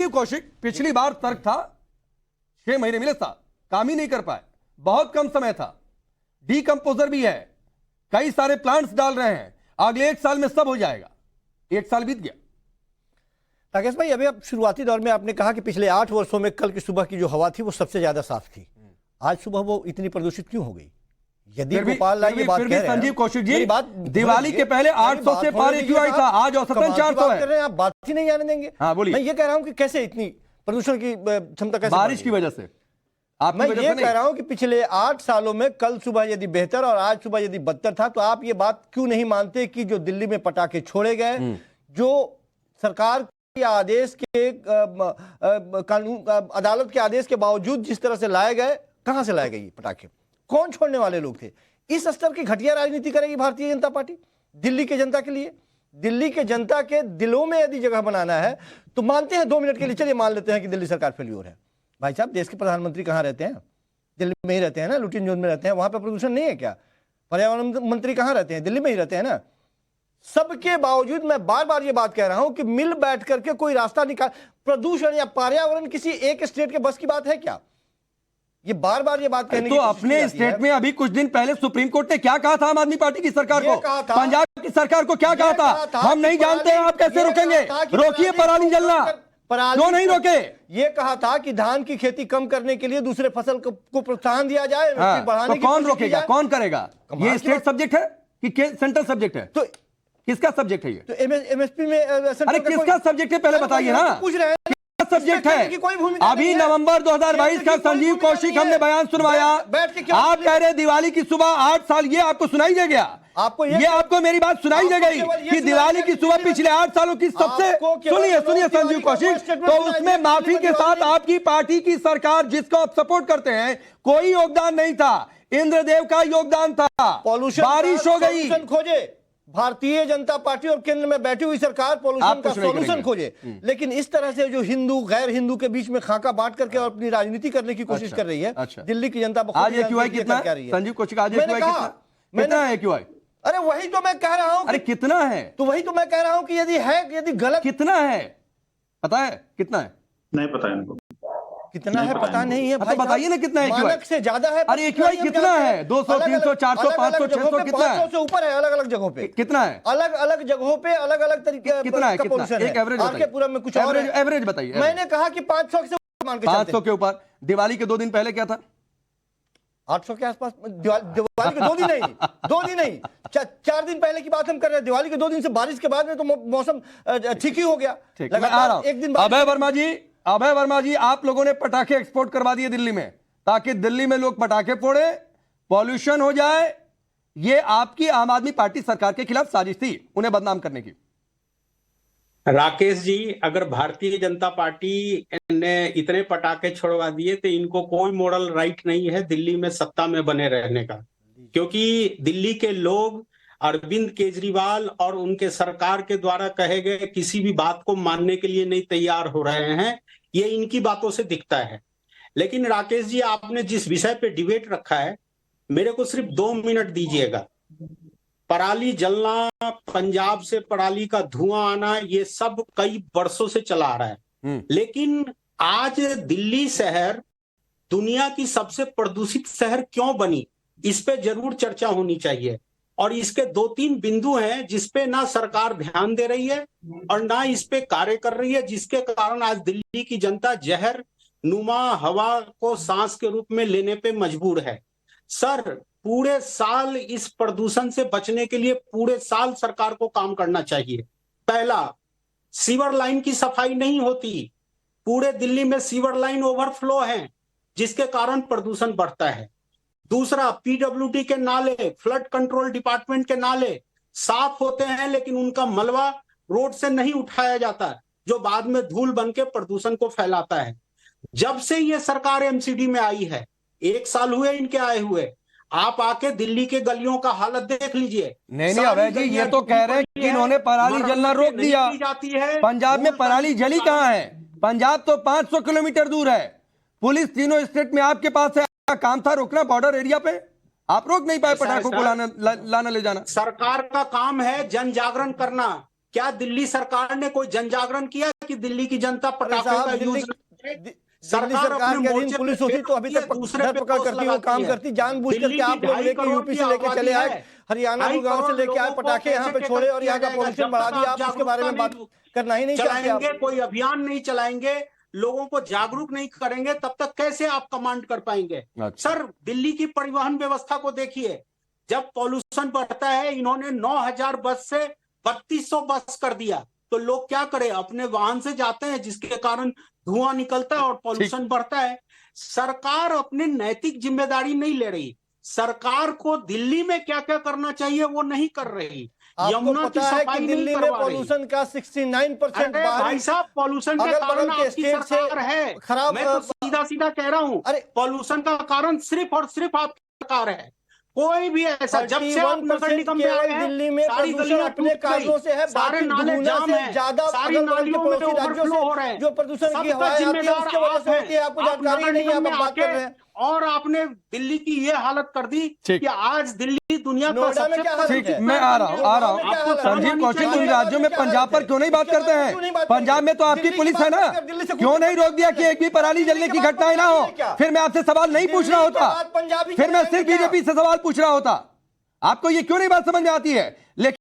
संजीव कौशिक, पिछली बार तर्क था 6 महीने मिले था, काम ही नहीं कर पाए, बहुत कम समय था, डीकंपोजर भी है, कई सारे प्लांट्स डाल रहे हैं, अगले 1 साल में सब हो जाएगा। 1 साल बीत गया। राकेश भाई, अभी अब शुरुआती दौर में आपने कहा कि पिछले 8 वर्षों में कल की सुबह की जो हवा थी वो सबसे ज्यादा साफ थी, आज सुबह वो इतनी प्रदूषित क्यों हो गई? यदि गोपाल लाल ये बात कह रहे हैं, संजीव कौशिक जी, बात दिवाली के पहले 800 से पार एक्यूआई था, आज औसतन 400 है। आप बात ही नहीं आने देंगे। हाँ बोलिए। मैं ये कह रहा हूं कि कैसे इतनी प्रदूषण की क्षमता कैसे बारिश की वजह से, मैं ये कह रहा हूं कि पिछले 8 सालों में कल सुबह यदि बेहतर और आज सुबह यदि बदतर था, तो आप ये बात क्यों नहीं मानते कि जो दिल्ली में पटाखे छोड़े गए, जो सरकार के आदेश के कानून अदालत के आदेश के बावजूद जिस तरह से लाए गए, कहां से लाए गए ये पटाखे? कौन छोड़ने वाले लोग थे? इस स्तर की घटिया राजनीति करेगी भारतीय जनता पार्टी दिल्ली की जनता के लिए? दिल्ली के जनता के दिलों में यदि जगह बनाना है तो मानते हैं 2 मिनट के लिए, चलिए मान लेते हैं कि दिल्ली सरकार फेल्योर है। भाई साहब, देश के प्रधानमंत्री कहां रहते हैं? दिल्ली में ही रहते हैं ना, लुटिन जोन में रहते हैं, वहां पर प्रदूषण नहीं है क्या? पर्यावरण मंत्री कहां रहते हैं? दिल्ली में ही रहते हैं ना। सबके बावजूद मैं बार बार ये बात कह रहा हूं कि मिल बैठ करके कोई रास्ता निकाल, प्रदूषण या पर्यावरण किसी एक स्टेट के बस की बात है क्या? ये बार बार ये बात कहने तो अपने स्टेट में अभी कुछ दिन पहले सुप्रीम कोर्ट ने क्या कहा था आम आदमी पार्टी की सरकार को, पंजाब की सरकार को क्या कहा था? हम नहीं जानते, आप कैसे रोकेंगे? रोकिए पराली जलना, क्यों नहीं रोके? ये कहा था कि धान की खेती कम करने के लिए दूसरे फसल को प्रोत्साहन दिया जाए, बढ़ाने तो कौन रोकेगा, कौन करेगा? ये स्टेट सब्जेक्ट है कि सेंट्रल सब्जेक्ट है? तो किसका सब्जेक्ट है ये? तो एमएसपी में अरे किसका सब्जेक्ट है पहले बताइए ना, पूछ रहे हैं सब्जेक्ट है। अभी नवंबर 2022 का संजीव कौशिक हमने बयान सुनवाया, आप कह रहे दिवाली की सुबह 8 साल, ये आपको सुनाई दे गया? आपको मेरी बात सुनाई दे गई कि दिवाली की सुबह पिछले 8 सालों की सबसे, सुनिए संजीव कौशिक, तो उसमें माफी के साथ आपकी पार्टी की सरकार जिसको आप सपोर्ट करते हैं, कोई योगदान नहीं था, इंद्रदेव का योगदान था। बारिश हो गई, खोजे भारतीय जनता पार्टी और केंद्र में बैठी हुई सरकार पॉल्यूशन का सॉल्यूशन खोजे, लेकिन इस तरह से जो हिंदू गैर हिंदू के बीच में खाका बांट करके और अपनी राजनीति करने की कोशिश कर रही है दिल्ली की जनता। आज एक्यूआई कितना है संजीव कौशिक? आज एक्यूआई कितना है एक्यूआई? अरे वही तो मैं कह रहा हूं। अरे कितना है? तो वही तो मैं कह रहा हूं कि यदि गलत, कितना है पता है? कितना है? नहीं पता है इनको, कितना है पता नहीं है भाई, तो बताइए ना कितना है? मानक से ज्यादा है। अरे एक्यूआई कितना है? 200, 300, 400, 500, 600 कितना है? 500 से ऊपर है अलग अलग जगहों पे। कितना है? अलग अलग जगहों पे अलग अलग तरीके कितना है? कितना? एक एवरेज बताइए। पूरा में कुछ और एवरेज बताइए। मैंने कहा कि 500 से मान के 500 के ऊपर। दिवाली के 2 दिन पहले क्या था? 800 के आसपास। दिवाली के 2 दिन नहीं, 2 दिन नहीं, 4 दिन पहले की बात हम कर रहे हैं। दिवाली के 2 दिन से बारिश के बाद में तो मौसम ठीक ही हो गया। लगातार एक दिन। अभय वर्मा जी, आप लोगों ने पटाखे एक्सपोर्ट करवा दिए दिल्ली में, ताकि दिल्ली में लोग पटाखे फोड़े, पॉल्यूशन हो जाए। ये आपकी आम आदमी पार्टी सरकार के खिलाफ साजिश थी, उन्हें बदनाम करने की। राकेश जी, अगर भारतीय जनता पार्टी ने इतने पटाखे छोड़वा दिए तो इनको कोई मोरल राइट नहीं है दिल्ली में सत्ता में बने रहने का, क्योंकि दिल्ली के लोग अरविंद केजरीवाल और उनके सरकार के द्वारा कहे गए किसी भी बात को मानने के लिए नहीं तैयार हो रहे हैं। ये इनकी बातों से दिखता है। लेकिन राकेश जी, आपने जिस विषय पे डिबेट रखा है, मेरे को सिर्फ 2 मिनट दीजिएगा। पराली जलना, पंजाब से पराली का धुआं आना, ये सब कई वर्षों से चला आ रहा है। लेकिन आज दिल्ली शहर दुनिया की सबसे प्रदूषित शहर क्यों बनी, इस पे जरूर चर्चा होनी चाहिए। और इसके 2-3 बिंदु हैं जिसपे ना सरकार ध्यान दे रही है और ना इस पे कार्य कर रही है, जिसके कारण आज दिल्ली की जनता जहर नुमा हवा को सांस के रूप में लेने पे मजबूर है। सर, पूरे साल इस प्रदूषण से बचने के लिए पूरे साल सरकार को काम करना चाहिए। पहला, सीवर लाइन की सफाई नहीं होती, पूरे दिल्ली में सीवर लाइन ओवरफ्लो है, जिसके कारण प्रदूषण बढ़ता है। दूसरा, पीडब्ल्यूडी के नाले, फ्लड कंट्रोल डिपार्टमेंट के नाले साफ होते हैं, लेकिन उनका मलबा रोड से नहीं उठाया जाता, जो बाद में धूल बन के प्रदूषण को फैलाता है। जब से ये सरकार एमसीडी में आई है, 1 साल हुए इनके आए हुए, आप आके दिल्ली के गलियों का हालत देख लीजिए। नहीं अभय जी, ये तो कह रहे हैं कि इन्होंने पराली जलना रोक दिया। पंजाब में पराली जली कहां है? पंजाब तो 500 किलोमीटर दूर है। पुलिस तीनों स्टेट में आपके पास है, काम था रोकना बॉर्डर एरिया पे, आप रोक नहीं पाए पटाखों को लाना ले जाना। सरकार का काम है जन जागरण करना। क्या दिल्ली सरकार ने कोई जन जागरण किया कि दिल्ली की जनता पटाखे साहब, का यूज दिल्ली सरकार सरकार अपने के अधीन मोर्चे पुलिस पे होती तो अभी तक दूसरे पे धरपकड़ दोष करती, वो लगाती काम है। करती। जानबूझ दिल्ली करके आप की लोग 2.5 लेके करोड़ यूपी की से लेके आबादी चले आए, है। हरियाणा 2.5 गुड़गांव से करोड़ लेके आए लोगों को पटाखे यहाँ पे कैसे छोड़े और यहाँ का किया जाएगा? पॉल्यूशन जब बढ़ा तक दिया। आप आप उसके बारे में बात जागरूकता करना ही नहीं चाहते आप। चलाएंगे, कोई अभियान नहीं चलाएंगे, लोगों को जागरूक नहीं करेंगे, तब तक कैसे आप कमांड कर पाएंगे? अच्छा। सर, दिल्ली की परिवहन व्यवस्था को देखिए, जब पॉल्यूशन बढ़ता है, इन्होंने 9000 बस से 3200 बस कर दिया, तो लोग क्या करें? अपने वाहन से जाते हैं, जिसके कारण धुआं निकलता है और पॉल्यूशन बढ़ता है। सरकार अपनी नैतिक जिम्मेदारी नहीं ले रही। सरकार को दिल्ली में क्या क्या करना चाहिए वो नहीं कर रही। आपको यमुना की पता है कि सफाई नहीं दिल्ली में करवा रही। पॉल्यूशन का 69% अरे भाई साहब, पॉल्यूशन के अगल कारण बगल के आपकी स्टेट से सरकार है। खराब मैं तो सीधा सीधा कह रहा हूं, अरे पॉल्यूशन का कारण सिर्फ और सिर्फ आपकी सरकार है। कोई भी ऐसा, जब से आप नगर 31% निगम में आए केवल हैं, दिल्ली में सारी प्रदूषण गलियां अपने टूट कारणों गई, से है, सारे बाकी नाले दुगुना जाम से है, ज्यादा सारी अगल बगल के नालियों में पड़ोसी राज्यों ओवरफ्लो हो रहे से हैं। जो प्रदूषण की सबका हवाएं आती है जिम्मेदार उसके वजह आप से हैं। होती है। आपको आप जानकारी नगर नहीं है, निगम आप में बात कर आके रहे हैं। और आपने दिल्ली की ये हालत कर दी ठीक। कि आज दिल्ली दुनिया का नोएडा में सबसे क्या हालत ठीक, है? मैं आ रहा हूँ आपको संजीव कौशिक, उन राज्यों में पंजाब पर क्यों नहीं बात करते हैं? पंजाब में तो आपकी पुलिस है ना, क्यों नहीं रोक दिया कि एक भी पराली जलने की घटनाएं ना हो? फिर मैं आपसे सवाल नहीं पूछ रहा होता, फिर मैं सिर्फ बीजेपी से सवाल पूछ रहा होता। आपको ये क्यों नहीं बात समझ में आती है? लेकिन